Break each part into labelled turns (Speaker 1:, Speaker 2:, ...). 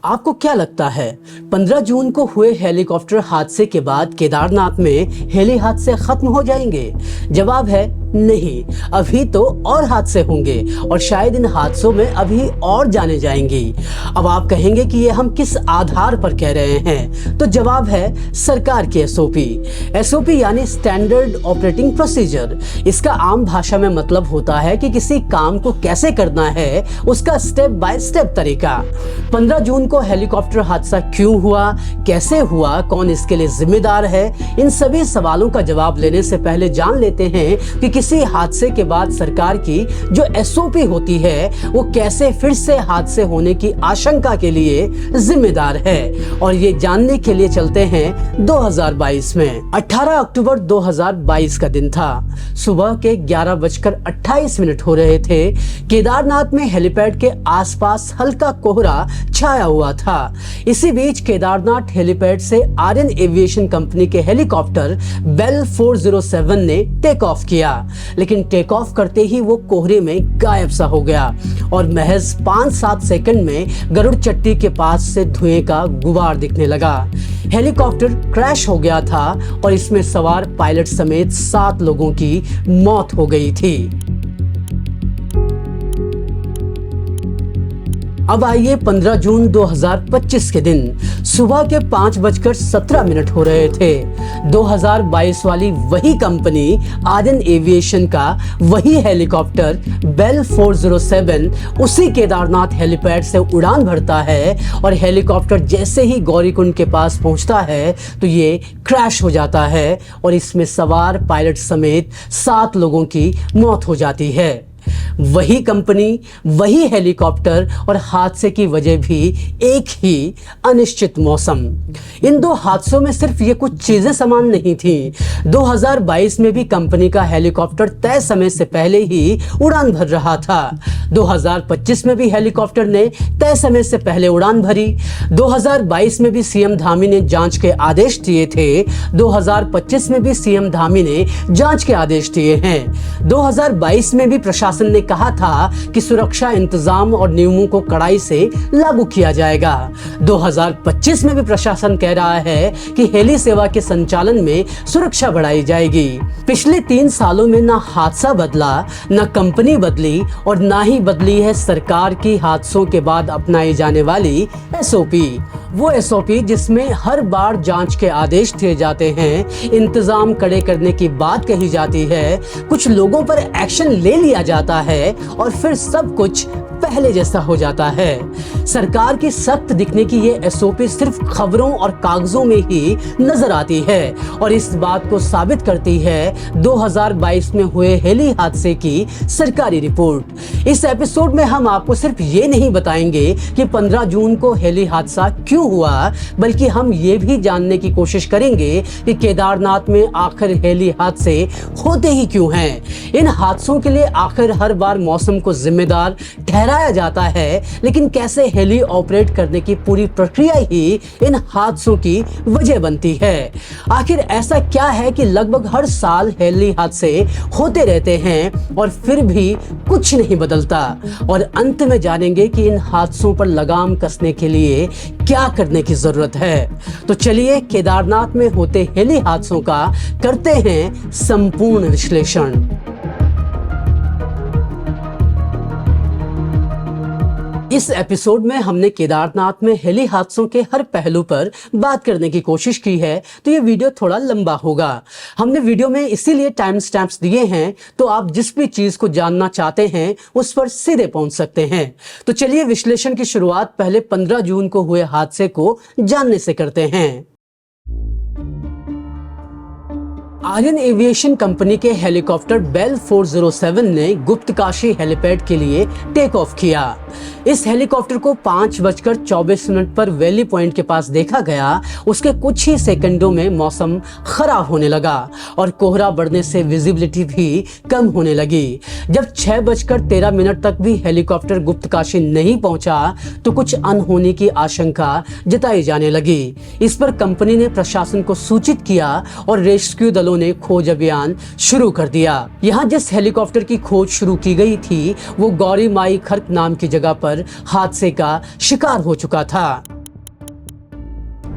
Speaker 1: आपको क्या लगता है 15 जून को हुए हेलीकॉप्टर हादसे के बाद केदारनाथ में हेली हादसे खत्म हो जाएंगे? जवाब है नहीं, अभी तो और हादसे होंगे और शायद इन हादसों में अभी और जाने जाएंगी। अब आप कहेंगे कि ये हम किस आधार पर कह रहे हैं, तो जवाब है सरकार की एसओपी यानी स्टैंडर्ड ऑपरेटिंग प्रोसीजर। इसका आम भाषा में मतलब होता है कि किसी काम को कैसे करना है, उसका स्टेप बाय स्टेप तरीका। 15 जून को हेलीकॉप्टर हादसा क्यों हुआ, कैसे हुआ, कौन इसके लिए जिम्मेदार है, इन सभी सवालों का जवाब लेने से पहले जान लेते हैं कि किसी हादसे के बाद सरकार की जो एसओपी होती है वो कैसे फिर से हादसे होने की आशंका के लिए जिम्मेदार है। और ये जानने के लिए चलते हैं 2022 में। 18 अक्टूबर 2022 का दिन था। सुबह के 11:28 हो रहे थे। केदारनाथ में हेलीपैड के आसपास हल्का कोहरा छाया हुआ था। इसी बीच केदारनाथ हेलीपैड से आर्यन एविएशन कंपनी के हेलीकॉप्टर बेल 407 ने टेक ऑफ किया, लेकिन टेक ऑफ करते ही वो कोहरे में गायब सा हो गया और महज 5-7 सेकंड में गरुड़ चट्टी के पास से धुएं का गुबार दिखने लगा। हेलीकॉप्टर क्रैश हो गया था और इसमें सवार पायलट समेत 7 लोगों की मौत हो गई थी। अब आइए 15 जून 2025 के दिन सुबह के 5:17 हो रहे थे। 2022 वाली वही कंपनी आर्यन एविएशन का वही हेलीकॉप्टर बेल 407 उसी केदारनाथ हेलीपैड से उड़ान भरता है और हेलीकॉप्टर जैसे ही गौरीकुंड के पास पहुंचता है तो ये क्रैश हो जाता है और इसमें सवार पायलट समेत 7 लोगों की मौत हो जाती है। वही कंपनी, वही हेलीकॉप्टर और हादसे की वजह भी एक ही अनिश्चित मौसम। इन दो हादसों में सिर्फ ये कुछ चीजें समान नहीं थी। 2022 में भी कंपनी का हेलीकॉप्टर तय समय से पहले ही उड़ान भर रहा था। 2025 में भी हेलीकॉप्टर ने तय समय से पहले उड़ान भरी। 2022 में भी सीएम धामी ने जांच के आदेश दिए थे। 2025 में भी सीएम धामी ने जांच के आदेश दिए हैं। 2022 में भी प्रशासन ने कहा था कि सुरक्षा इंतजाम और नियमों को कड़ाई से लागू किया जाएगा। 2025 में भी प्रशासन कह रहा है कि हेली सेवा के संचालन में सुरक्षा बढ़ाई जाएगी। पिछले 3 सालों में ना हादसा बदला, ना कंपनी बदली और ना ही बदली है सरकार की हादसों के बाद अपनाई जाने वाली एसओपी। वो एसओपी जिसमें हर बार जांच के आदेश दिए जाते हैं, इंतजाम कड़े करने की बात कही जाती है, कुछ लोगों पर एक्शन ले लिया जाता है और फिर सब कुछ पहले जैसा हो जाता है। सरकार की सख्त दिखने की ये एसओपी सिर्फ खबरों और कागजों में ही नजर आती है और इस बात को साबित करती है 2022 में हुए हेली हादसे की सरकारी रिपोर्ट। इस एपिसोड में हम आपको सिर्फ ये नहीं बताएंगे कि 15 जून को हेली हादसा क्यों हुआ, बल्कि हम ये भी जानने की कोशिश करेंगे कि केदारनाथ में आखिर हेली हादसे होते ही क्यों हैं। इन हादसों के लिए आखिर हर बार मौसम को जिम्मेदार ठहराया जाता है, लेकिन कैसे हेली ऑपरेट करने की पूरी प्रक्रिया ही इन हादसों की वजह बनती है। आखिर ऐसा क्या है कि लगभग हर साल हेली हादसे होते रहते हैं और फिर भी कुछ नहीं बदलता। और अंत में जानेंगे कि इन हादसों पर लगाम कसने के लिए क्या करने की जरूरत है। तो चलिए केदारनाथ में होते हेली हादसों का करते हैं संपूर्ण विश्लेषण। इस एपिसोड में हमने केदारनाथ में हेली हादसों के हर पहलू पर बात करने की कोशिश की है, तो ये वीडियो थोड़ा लंबा होगा। हमने वीडियो में इसीलिए टाइम स्टैम्प्स दिए हैं, तो आप जिस भी चीज को जानना चाहते हैं उस पर सीधे पहुंच सकते हैं। तो चलिए विश्लेषण की शुरुआत पहले 15 जून को हुए हादसे को जानने से करते हैं। आर्यन एविएशन कंपनी के हेलीकॉप्टर बेल 407 ने गुप्तकाशी हेलीपैड के लिए टेक ऑफ किया। इस हेलीकॉप्टर को 5:24 पर वैली पॉइंट के पास देखा गया। उसके कुछ ही सेकंडों में मौसम खराब होने लगा और कोहरा बढ़ने से विजिबिलिटी भी कम होने लगी। जब 6:13 तक भी हेलीकॉप्टर गुप्तकाशी नहीं पहुंचा तो कुछ अनहोनी की आशंका जताई जाने लगी। इस पर कंपनी ने प्रशासन को सूचित किया और रेस्क्यू दलों ने खोज अभियान शुरू कर दिया। यहाँ जिस हेलीकॉप्टर की खोज शुरू की गई थी वो गौरी माई खर्क नाम की जगह पर हादसे का शिकार हो चुका था।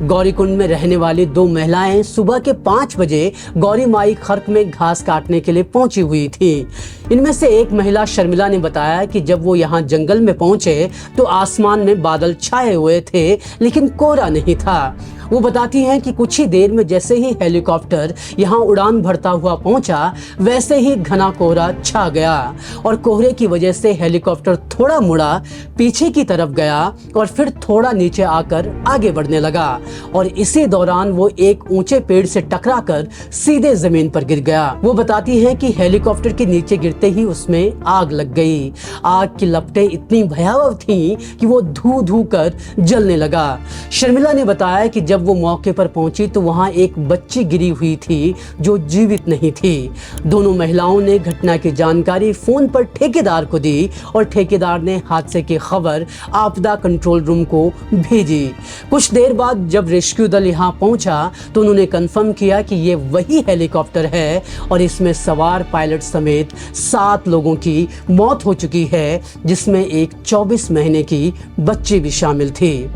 Speaker 1: गौरीकुंड में रहने वाली दो महिलाएं सुबह के 5 बजे गौरी माई खर्क में घास काटने के लिए पहुंची हुई थी। इनमें से एक महिला शर्मिला ने बताया कि जब वो यहाँ जंगल में पहुंचे तो आसमान में बादल छाए हुए थे, लेकिन कोहरा नहीं था। वो बताती हैं कि कुछ ही देर में जैसे ही हेलीकॉप्टर यहाँ उड़ान भरता हुआ पहुंचा, वैसे ही घना कोहरा छा गया और कोहरे की वजह से हेलीकॉप्टर थोड़ा मुड़ा, पीछे की तरफ गया और फिर थोड़ा नीचे आकर आगे बढ़ने लगा और इसी दौरान वो एक ऊंचे पेड़ से टकराकर सीधे जमीन पर गिर गया। वो बताती हैं कि हेलीकॉप्टर के नीचे गिरते ही उसमें आग लग गई। आग की लपटें इतनी भयावह थीं कि वो धू धू कर जलने लगा। शर्मिला ने बताया कि जब वो मौके पर पहुंची तो वहां एक बच्ची गिरी हुई थी जो जीवित नहीं थी। दोनों महिलाओं ने घटना की जानकारी फोन पर ठेकेदार को दी और ठेकेदार ने हादसे की खबर आपदा कंट्रोल रूम को भेजी। कुछ देर बाद जब रेस्क्यू दल यहां पहुंचा तो उन्होंने कंफर्म किया कि ये वही हेलीकॉप्टर है और इसमें सवार पायलट समेत 7 लोगों की मौत हो चुकी है, जिसमें एक 24 महीने की बच्ची भी शामिल थी।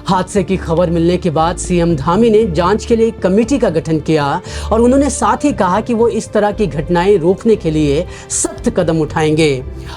Speaker 1: हादसे की खबर मिलने के बाद सीएम धामी ने जांच के लिए एक कमेटी का गठन किया और उन्होंने साथ ही कहा कि वो इस तरह की घटनाएं रोकने के लिए सख्त कदम उठाएंगे।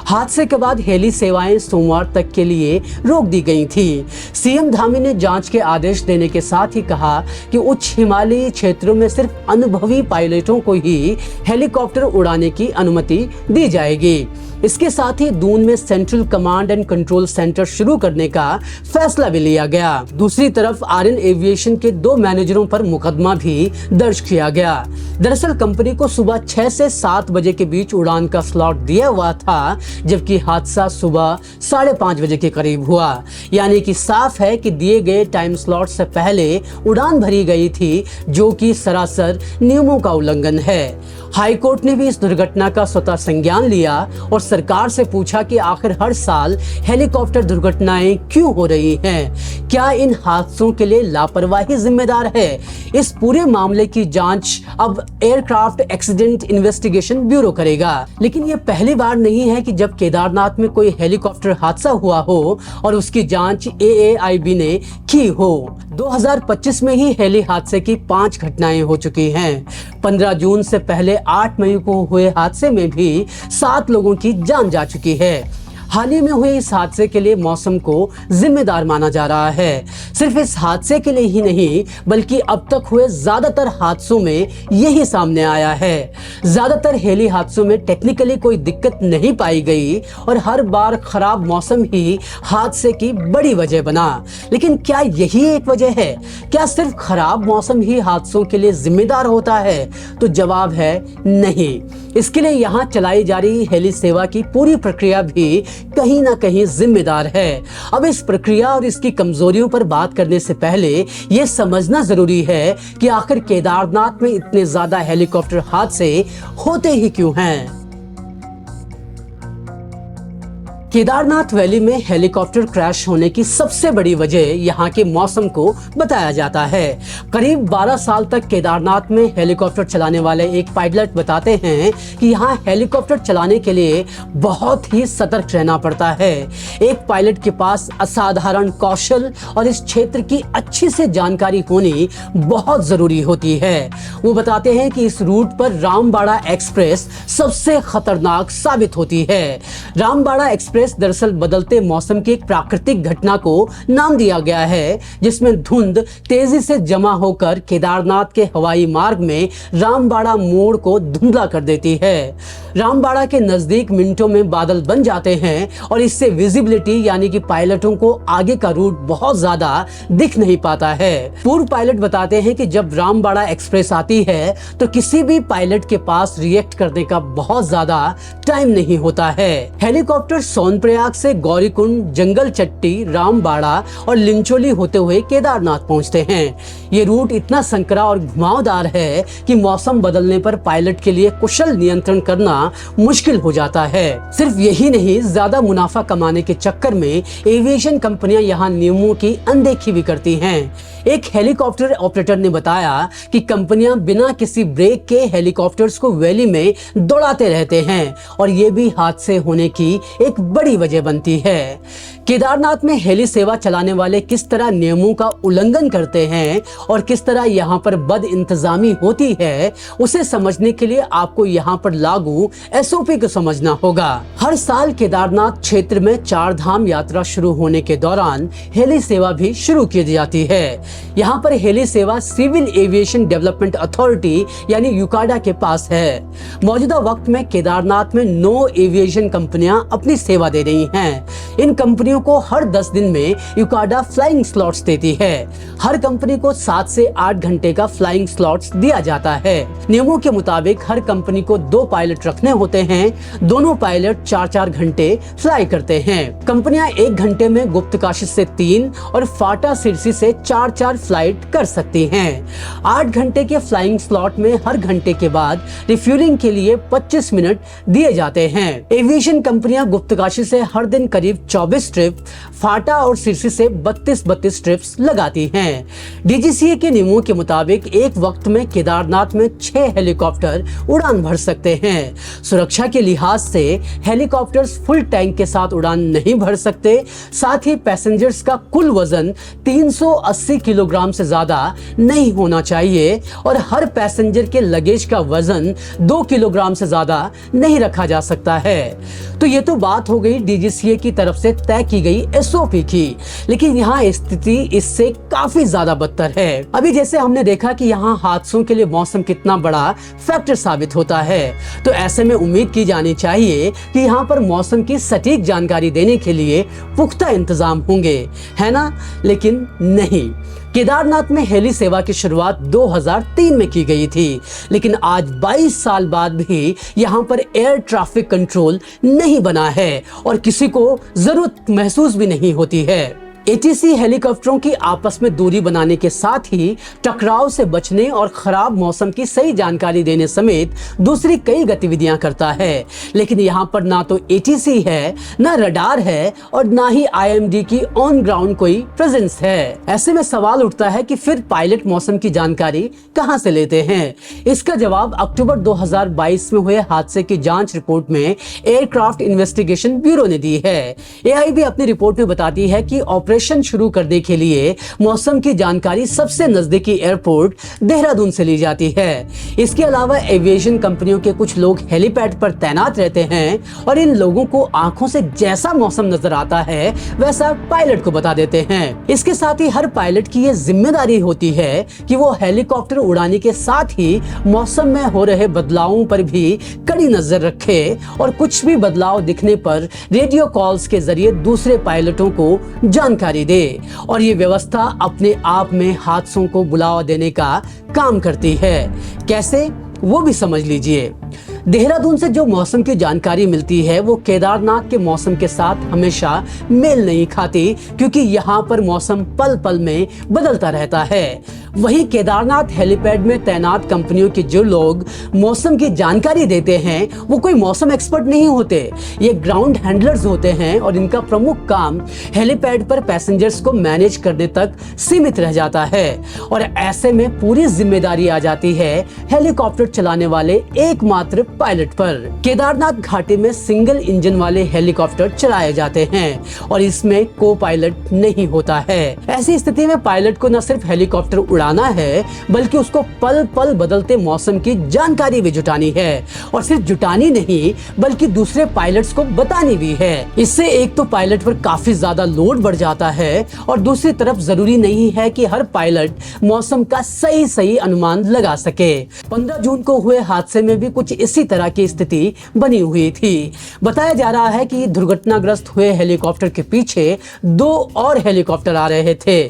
Speaker 1: हादसे के बाद हेली सेवाएं सोमवार तक के लिए रोक दी गई थी। सीएम धामी ने जांच के आदेश देने के साथ ही कहा कि उच्च हिमालयी क्षेत्रों में सिर्फ अनुभवी पायलटों को ही हेलीकॉप्टर उड़ाने की अनुमति दी जाएगी। इसके साथ ही दून में central command and control centre शुरू करने का फैसला भी लिया गया। दूसरी तरफ आर्यन एविएशन के 2 मैनेजरों पर मुकदमा भी दर्ज किया गया। दरअसल कंपनी को सुबह 6 से 7 बजे के बीच उड़ान का स्लॉट दिया हुआ था, जबकि हादसा सुबह 5:30 बजे के करीब हुआ। यानी कि साफ है कि दिए गए टाइम स्लॉट से पहले उड़ान भरी गई थी, जो कि सरासर नियमों का उल्लंघन है। हाई कोर्ट ने भी इस दुर्घटना का स्वतः संज्ञान लिया और सरकार से पूछा कि आखिर हर साल हेलीकॉप्टर दुर्घटनाएं क्यों हो रही हैं? क्या इन हादसों के लिए लापरवाही जिम्मेदार है? इस पूरे मामले की जांच अब एयरक्राफ्ट एक्सीडेंट इन्वेस्टिगेशन ब्यूरो करेगा। लेकिन ये पहली बार नहीं है कि जब केदारनाथ में कोई हेलीकॉप्टर हादसा हुआ हो और उसकी जांच AAIB ने की हो। 2025 में ही हेली हादसे की 5 घटनाएं हो चुकी हैं। 15 जून से पहले 8 मई को हुए हादसे में भी 7 लोगों की जान जा चुकी है। हाल ही में हुए इस हादसे के लिए मौसम को जिम्मेदार माना जा रहा है। सिर्फ इस हादसे के लिए ही नहीं, बल्कि अब तक हुए ज्यादातर हादसों में यही सामने आया है। ज्यादातर हेली हादसों में टेक्निकली कोई दिक्कत नहीं पाई गई और हर बार खराब मौसम ही हादसे की बड़ी वजह बना। लेकिन क्या यही एक वजह है? क्या सिर्फ खराब मौसम ही हादसों के लिए जिम्मेदार होता है? तो जवाब है नहीं। इसके लिए यहाँ चलाई जा रही हेली सेवा की पूरी प्रक्रिया भी कहीं ना कहीं जिम्मेदार है। अब इस प्रक्रिया और इसकी कमजोरियों पर बात करने से पहले यह समझना जरूरी है कि आखिर केदारनाथ में इतने ज्यादा हेलीकॉप्टर हादसे होते ही क्यों हैं। केदारनाथ वैली में हेलीकॉप्टर क्रैश होने की सबसे बड़ी वजह यहाँ के मौसम को बताया जाता है। करीब 12 साल तक केदारनाथ में हेलीकॉप्टर चलाने वाले एक पायलट बताते हैं कि यहाँ हेलीकॉप्टर चलाने के लिए बहुत ही सतर्क रहना पड़ता है। एक पायलट के पास असाधारण कौशल और इस क्षेत्र की अच्छी से जानकारी होनी बहुत जरूरी होती है। वो बताते हैं कि इस रूट पर रामबाड़ा एक्सप्रेस सबसे खतरनाक साबित होती है। रामबाड़ा एक्सप्रेस दरअसल बदलते मौसम की एक प्राकृतिक घटना को नाम दिया गया है, जिसमें धुंध तेजी से जमा होकर केदारनाथ के हवाई मार्ग में रामबाड़ा मोड़ को धुंधला कर देती है। रामबाड़ा के नजदीक मिनटों में बादल बन जाते हैं और इससे विजिबिलिटी यानी कि पायलटों को आगे का रूट बहुत ज्यादा दिख नहीं पाता है। पूर्व पायलट बताते हैं कि जब रामबाड़ा एक्सप्रेस आती है तो किसी भी पायलट के पास रिएक्ट करने का बहुत ज्यादा टाइम नहीं होता है। हेलीकॉप्टर सोनप्रयाग से गौरीकुंड, जंगल चट्टी, रामबाड़ा और लिंचोली होते हुए केदारनाथ पहुंचते हैं। ये रूट इतना संकरा और घुमावदार है कि मौसम बदलने पर पायलट के लिए कुशल नियंत्रण करना मुश्किल हो जाता है। सिर्फ यही नहीं, ज्यादा मुनाफा कमाने के चक्कर में एविएशन कंपनियां यहाँ नियमों की अनदेखी भी करती हैं। एक हेलीकॉप्टर ऑपरेटर ने बताया कि कंपनियां बिना किसी ब्रेक के हेलीकॉप्टर्स को वैली में दौड़ाते रहते हैं और ये भी हादसे होने की एक बड़ी वजह बनती है। केदारनाथ में हेली सेवा चलाने वाले किस तरह नियमों का उल्लंघन करते हैं और किस तरह यहाँ पर बद इंतजामी होती है, उसे समझने के लिए आपको यहाँ पर लागू एसओपी को समझना होगा। हर साल केदारनाथ क्षेत्र में 4 धाम यात्रा शुरू होने के दौरान हेली सेवा भी शुरू की जाती है। यहाँ पर हेली सेवा सिविल एविएशन डेवलपमेंट अथॉरिटी यानी यूकाडा के पास है। मौजूदा वक्त में केदारनाथ में 9 एविएशन कंपनियां अपनी सेवा दे रही हैं। इन कंपनियों को हर 10 दिन में यूकाडा फ्लाइंग स्लॉट्स देती है। हर कंपनी को 7 से 8 घंटे का फ्लाइंग स्लॉट्स दिया जाता है। नियमों के मुताबिक हर कंपनी को 2 पायलट रखने होते हैं। दोनों पायलट 4-4 घंटे फ्लाई करते हैं। कंपनियां 1 घंटे में गुप्तकाशी से 3 और फाटा सिरसी से 4-4 फ्लाइट कर सकती हैं। 8 घंटे के फ्लाइंग स्लॉट में हर घंटे के बाद रिफ्यूलिंग के लिए 25 मिनट दिए जाते हैं। एविएशन कंपनियां गुप्तकाशी से हर दिन करीब 24 ट्रिप, फाटा और सिरसी से 32 ट्रिप्स लगाती हैं। डीजीसीए के नियमों के मुताबिक एक वक्त में केदारनाथ में 6 हेलीकॉप्टर उड़ान भर सकते हैं। सुरक्षा के लिहाज से हेलीकॉप्टर्स फुल टैंक के साथ उड़ान नहीं भर सकते। साथ ही पैसेंजर्स का कुल वजन 380 किलोग्राम से ज्यादा नहीं होना चाहिए और हर पैसेंजर के लगेज का वजन 2 किलोग्राम से ज्यादा नहीं रखा जा सकता है। तो ये तो बात हो गई डीजीसीए की तरफ से तय की गई एसओपी की, लेकिन यहाँ स्थिति इससे काफी ज्यादा बदतर है। अभी जैसे हमने देखा कि यहाँ हादसों के लिए मौसम कितना बड़ा फैक्टर साबित होता है, तो ऐसे में उम्मीद की जानी चाहिए कि यहाँ पर मौसम की सटीक जानकारी देने के लिए पुख्ता इंतजाम होंगे, है ना? लेकिन नहीं। केदारनाथ में हेली सेवा की शुरुआत 2003 में की गई थी, लेकिन आज 22 साल बाद भी यहाँ पर एयर ट्रैफिक कंट्रोल नहीं बना है और किसी को जरूरत महसूस भी नहीं होती है। एटीसी हेलीकॉप्टरों की आपस में दूरी बनाने के साथ ही टकराव से बचने और खराब मौसम की सही जानकारी देने समेत दूसरी कई गतिविधियां करता है, लेकिन यहाँ पर ना तो एटीसी है, ना रडार है और ना ही आईएमडी की ऑन ग्राउंड कोई प्रेजेंस है। ऐसे में सवाल उठता है कि फिर पायलट मौसम की जानकारी कहां से लेते हैं? इसका जवाब अक्टूबर 2022 में हुए हादसे की जांच रिपोर्ट में एयरक्राफ्ट इन्वेस्टिगेशन ब्यूरो ने दी है। एआईबी अपनी रिपोर्ट में बताती है कि ऑपरेशन शुरू करने के लिए मौसम की जानकारी सबसे नजदीकी एयरपोर्ट देहरादून से ली जाती है। इसके अलावा एविएशन कंपनियों के कुछ लोग हेलीपैड पर तैनात रहते हैं और इन लोगों को आंखों से जैसा मौसम नजर आता है वैसा पायलट को बता देते हैं। इसके साथ ही हर पायलट की ये जिम्मेदारी होती है कि वो हेलीकॉप्टर उड़ाने के साथ ही मौसम में हो रहे बदलावों पर भी कड़ी नजर रखे और कुछ भी बदलाव दिखने पर रेडियो कॉल्स के जरिए दूसरे पायलटों को जानकारी दे। और ये व्यवस्था अपने आप में हादसों को बुलावा देने का काम करती है। कैसे, वो भी समझ लीजिए। देहरादून से जो मौसम की जानकारी मिलती है वो केदारनाथ के मौसम के साथ हमेशा मेल नहीं खाती, क्योंकि यहाँ पर मौसम पल पल में बदलता रहता है। वहीं केदारनाथ हेलीपैड में तैनात कंपनियों के जो लोग मौसम की जानकारी देते हैं वो कोई मौसम एक्सपर्ट नहीं होते, ये ग्राउंड हैंडलर्स होते हैं और इनका प्रमुख काम हेलीपैड पर पैसेंजर्स को मैनेज करने तक सीमित रह जाता है। और ऐसे में पूरी जिम्मेदारी आ जाती है हेलीकॉप्टर चलाने वाले एकमात्र पायलट पर। केदारनाथ घाटी में सिंगल इंजन वाले हेलीकॉप्टर चलाए जाते हैं और इसमें को पायलट नहीं होता है। ऐसी स्थिति में पायलट को न सिर्फ हेलीकॉप्टर उड़ाना है बल्कि उसको पल पल बदलते मौसम की जानकारी भी जुटानी है, और सिर्फ जुटानी नहीं बल्कि दूसरे पायलट्स को बतानी भी है। इससे एक तो पायलट पर काफी ज्यादा लोड बढ़ जाता है और दूसरी तरफ जरूरी नहीं है कि हर पायलट मौसम का सही अनुमान लगा सके। 15 जून को हुए हादसे में भी कुछ इसी तरह की स्थिति बनी हुई थी। बताया जा रहा है कि दुर्घटनाग्रस्त हुए हेलीकॉप्टर के पीछे 2 और हेलीकॉप्टर आ रहे थे,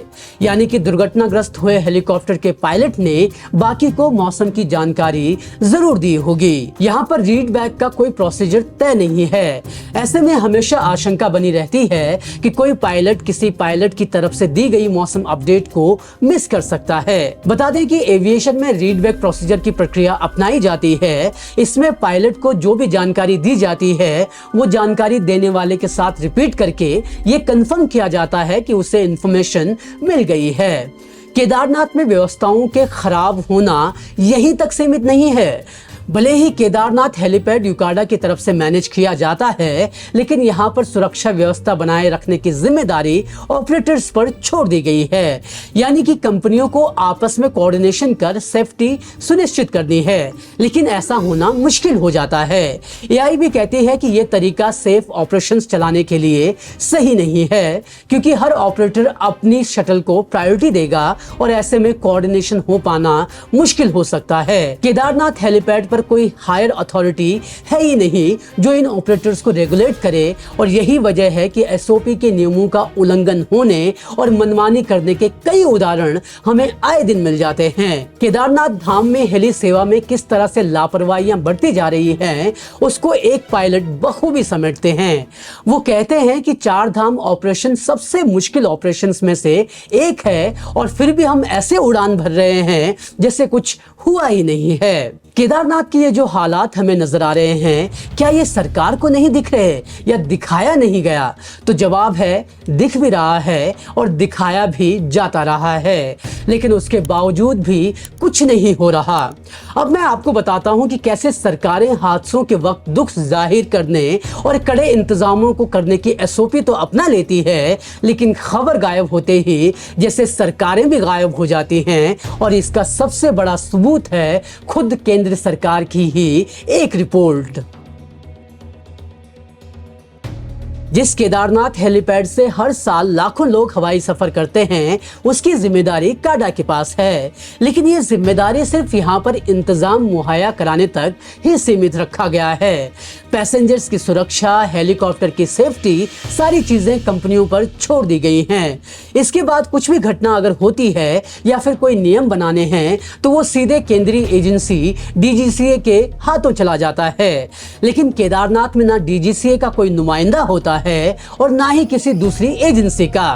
Speaker 1: यानी कि दुर्घटनाग्रस्त हुए हेलीकॉप्टर के पायलट ने बाकी को मौसम की जानकारी जरूर दी होगी। यहाँ पर रीड बैक का कोई प्रोसीजर तय नहीं है। ऐसे में हमेशा आशंका बनी रहती है कि कोई पायलट किसी पायलट की तरफ से दी गई मौसम अपडेट को मिस कर सकता है। बता दें कि एविएशन में रीड बैक प्रोसीजर की प्रक्रिया अपनाई जाती है। इसमें पायलट को जो भी जानकारी दी जाती है वो जानकारी देने वाले के साथ रिपीट करके ये कंफर्म किया जाता है कि उसे इंफॉर्मेशन मिल गई है। केदारनाथ में व्यवस्थाओं के खराब होना यहीं तक सीमित नहीं है, भले ही केदारनाथ हेलीपैड यूकाडा की तरफ से मैनेज किया जाता है, लेकिन यहाँ पर सुरक्षा व्यवस्था बनाए रखने की जिम्मेदारी ऑपरेटर्स पर छोड़ दी गई है। यानी कि कंपनियों को आपस में कोऑर्डिनेशन कर सेफ्टी सुनिश्चित करनी है, लेकिन ऐसा होना मुश्किल हो जाता है। एआईबी कहती है कि यह तरीका सेफ ऑपरेशंस चलाने के लिए सही नहीं है, क्योंकि हर ऑपरेटर अपनी शटल को प्रायोरिटी देगा और ऐसे में कोऑर्डिनेशन हो पाना मुश्किल हो सकता है। केदारनाथ हेलीपैड पर कोई हायर अथॉरिटी है ही नहीं जो इन ऑपरेटर्स को रेगुलेट करे, और यही वजह है कि एसओपी के नियमों का उल्लंघन होने और मनमानी करने के कई उदाहरण हमें आए दिन मिल जाते हैं। केदारनाथ धाम में हेली सेवा में किस तरह से लापरवाहियां बढ़ती जा रही हैं, उसको एक पायलट बखूबी समेटते हैं। वो कहते हैं कि चार धाम ऑपरेशन सबसे मुश्किल ऑपरेशंस में से एक है, और फिर भी हम ऐसे उड़ान भर रहे हैं जैसे कुछ हुआ ही नहीं है। केदारनाथ की ये जो हालात हमें नजर आ रहे हैं, क्या ये सरकार को नहीं दिख रहे या दिखाया नहीं गया? तो जवाब है, दिख भी रहा है और दिखाया भी जाता रहा है, लेकिन उसके बावजूद भी कुछ नहीं हो रहा। अब मैं आपको बताता हूं कि कैसे सरकारें हादसों के वक्त दुख जाहिर करने और कड़े इंतजामों को करने की एसओपी तो अपना लेती है, लेकिन खबर गायब होते ही जैसे सरकारें भी गायब हो जाती हैं। और इसका सबसे बड़ा सबूत है खुद केंद्र सरकार की ही एक रिपोर्ट। जिस केदारनाथ हेलीपैड से हर साल लाखों लोग हवाई सफर करते हैं, उसकी जिम्मेदारी काडा के पास है, लेकिन ये जिम्मेदारी सिर्फ यहाँ पर इंतजाम मुहैया कराने तक ही सीमित रखा गया है। पैसेंजर्स की सुरक्षा, हेलीकॉप्टर की सेफ्टी, सारी चीजें कंपनियों पर छोड़ दी गई हैं। इसके बाद कुछ भी घटना अगर होती है या फिर कोई नियम बनाने हैं, तो वो सीधे केंद्रीय एजेंसी डीजीसीए के हाथों चला जाता है। लेकिन केदारनाथ में ना डीजीसीए का कोई नुमाइंदा होता है और ना ही किसी दूसरी एजेंसी का।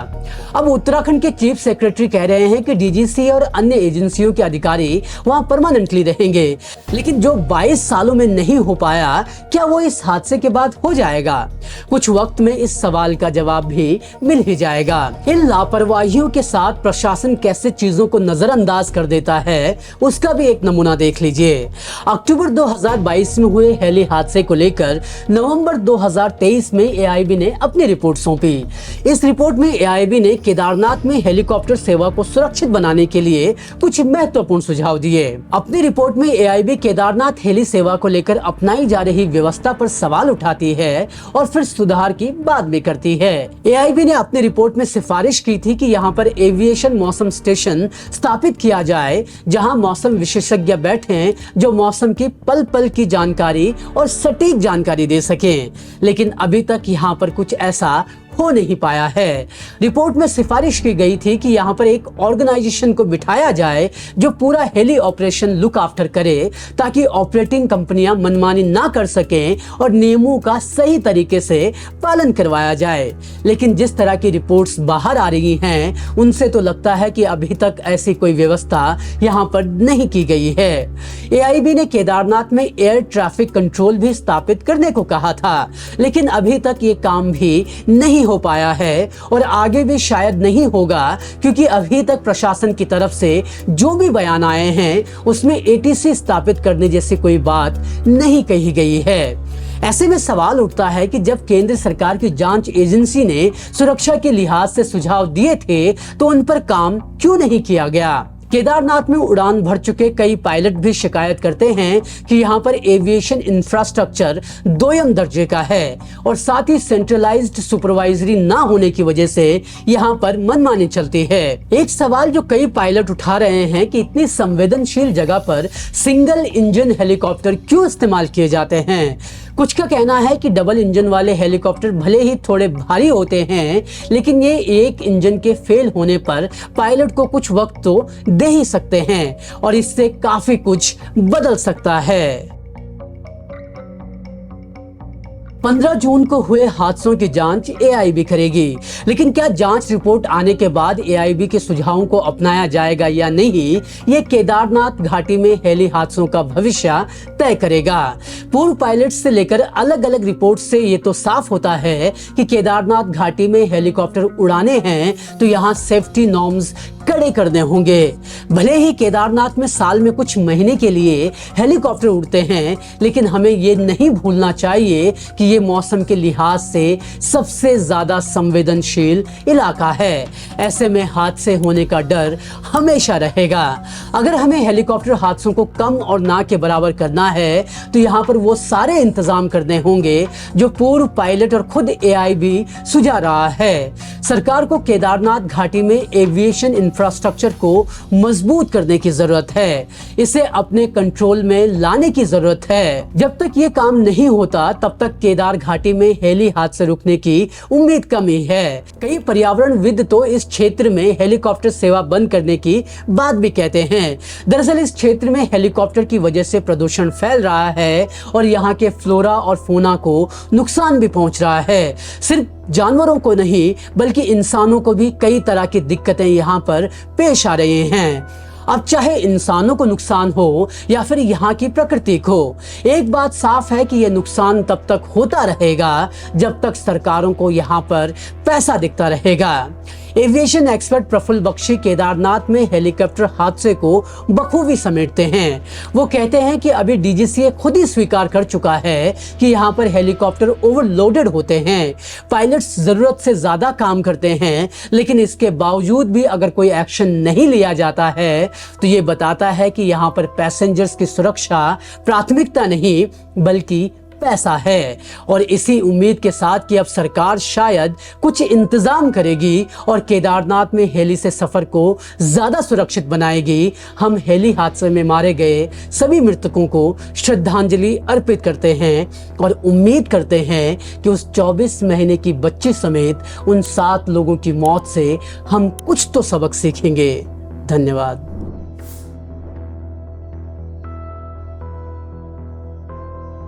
Speaker 1: अब उत्तराखंड के चीफ सेक्रेटरी कह रहे हैं कि डीजीसीए और अन्य एजेंसियों के अधिकारी वहां परमानेंटली रहेंगे, लेकिन जो 22 सालों में नहीं हो पाया, क्या वो इस हादसे के बाद हो जाएगा? कुछ वक्त में इस सवाल का जवाब भी मिल ही जाएगा। इन लापरवाहियों के साथ प्रशासन कैसे चीजों को नजरअंदाज कर देता है, उसका भी एक नमूना देख लीजिए। अक्टूबर 2022 में हुए हेली हादसे को लेकर नवंबर 2023 में एआईबी ने अपनी रिपोर्ट सौंपी। इस रिपोर्ट में एआईबी ने केदारनाथ में हेलीकॉप्टर सेवा को सुरक्षित बनाने के लिए कुछ महत्वपूर्ण सुझाव दिए। अपनी रिपोर्ट में एआईबी केदारनाथ हेली सेवा को लेकर अपनाई जा रही व्यवस्था पर सवाल उठाती है और फिर सुधार की बात भी करती है। एआईबी ने अपनी रिपोर्ट में सिफारिश की थी कि यहाँ पर एविएशन मौसम स्टेशन स्थापित किया जाए, जहाँ मौसम विशेषज्ञ बैठें जो मौसम की पल पल की जानकारी और सटीक जानकारी दे सकें, लेकिन अभी तक यहाँ पर कुछ ऐसा हो नहीं पाया है। रिपोर्ट में सिफारिश की गई थी कि यहाँ पर एक ऑर्गेनाइजेशन को बिठाया जाए जो पूरा हेली ऑपरेशन लुक आफ्टर करे, ताकि ऑपरेटिंग कंपनियां मनमानी ना कर सकें और नियमों का सही तरीके से पालन करवाया जाए। लेकिन जिस तरह की रिपोर्ट्स बाहर आ रही हैं, उनसे तो लगता है कि अभी तक ऐसी कोई व्यवस्था यहाँ पर नहीं की गई है। एआईबी ने केदारनाथ में एयर ट्रैफिक कंट्रोल भी स्थापित करने को कहा था, लेकिन अभी तक ये काम भी नहीं हो पाया है और आगे भी शायद नहीं होगा, क्योंकि अभी तक प्रशासन की तरफ से जो भी बयान आए हैं उसमें एटीसी स्थापित करने जैसी कोई बात नहीं कही गई है। ऐसे में सवाल उठता है कि जब केंद्र सरकार की जांच एजेंसी ने सुरक्षा के लिहाज से सुझाव दिए थे, तो उन पर काम क्यों नहीं किया गया? केदारनाथ में उड़ान भर चुके कई पायलट भी शिकायत करते हैं कि यहाँ पर एविएशन इंफ्रास्ट्रक्चर दोयम दर्जे का है और साथ ही सेंट्रलाइज्ड सुपरवाइजरी ना होने की वजह से यहाँ पर मनमानी चलती है। एक सवाल जो कई पायलट उठा रहे हैं कि इतनी संवेदनशील जगह पर सिंगल इंजन हेलीकॉप्टर क्यों इस्तेमाल किए जाते हैं। कुछ का कहना है कि डबल इंजन वाले हेलीकॉप्टर भले ही थोड़े भारी होते हैं, लेकिन ये एक इंजन के फेल होने पर पायलट को कुछ वक्त तो दे ही सकते हैं और इससे काफी कुछ बदल सकता है। 15 जून को हुए हादसों की जांच एआईबी करेगी, लेकिन क्या जांच रिपोर्ट आने के बाद एआईबी के सुझावों को अपनाया जाएगा या नहीं, ये केदारनाथ घाटी में हेली हादसों का भविष्य तय करेगा। पूर्व पायलट से लेकर अलग अलग रिपोर्ट से ये तो साफ होता है कि केदारनाथ घाटी में हेलीकॉप्टर उड़ाने हैं तो यहाँ सेफ्टी नॉर्म्स कड़े करने होंगे। भले ही केदारनाथ में साल में कुछ महीने के लिए हेलीकॉप्टर उड़ते हैं, लेकिन हमें ये नहीं भूलना चाहिए कि ये मौसम के लिहाज से सबसे ज्यादा संवेदनशील इलाका है। ऐसे में हादसे होने का डर हमेशा रहेगा। अगर हमें हेलीकॉप्टर हादसों को कम और ना के बराबर करना है तो यहाँ पर वो सारे इंतजाम करने होंगे जो पूर्व पायलट और खुद एआई भी सुझा रहा है। सरकार को केदारनाथ घाटी में एविएशन इंफ्रास्ट्रक्चर को मजबूत करने की जरूरत है, इसे अपने कंट्रोल में लाने की जरूरत है। जब तक ये काम नहीं होता तब तक केदार घाटी में हेली हादसे रुकने की उम्मीद कम ही है। कई पर्यावरणविद तो इस क्षेत्र में हेलीकॉप्टर सेवा बंद करने की बात भी कहते हैं। दरअसल इस क्षेत्र में हेलीकॉप्टर की वजह से प्रदूषण फैल रहा है और यहाँ के फ्लोरा और फौना को नुकसान भी पहुंच रहा है। सिर्फ जानवरों को नहीं बल्कि इंसानों को भी कई तरह की दिक्कतें यहाँ पर पेश आ रही हैं। अब चाहे इंसानों को नुकसान हो या फिर यहाँ की प्रकृति को, एक बात साफ है कि यह नुकसान तब तक होता रहेगा जब तक सरकारों को यहाँ पर पैसा दिखता रहेगा। एविएशन एक्सपर्ट प्रफुल्ल बख्शी केदारनाथ में हेलीकॉप्टर हादसे को बखूबी समेटते हैं। वो कहते हैं कि अभी डीजीसीए खुद ही स्वीकार कर चुका है कि यहाँ पर हेलीकॉप्टर ओवरलोडेड होते हैं, पायलट्स जरूरत से ज्यादा काम करते हैं, लेकिन इसके बावजूद भी अगर कोई एक्शन नहीं लिया जाता है तो ये बताता है कि यहाँ पर पैसेंजर्स की सुरक्षा प्राथमिकता नहीं बल्कि पैसा है। और इसी उम्मीद के साथ कि अब सरकार शायद कुछ इंतजाम करेगी और केदारनाथ में हेली से सफर को ज्यादा सुरक्षित बनाएगी, हम हेली हादसे में मारे गए सभी मृतकों को श्रद्धांजलि अर्पित करते हैं और उम्मीद करते हैं कि उस 24 महीने की बच्ची समेत उन 7 लोगों की मौत से हम कुछ तो सबक सीखेंगे। धन्यवाद।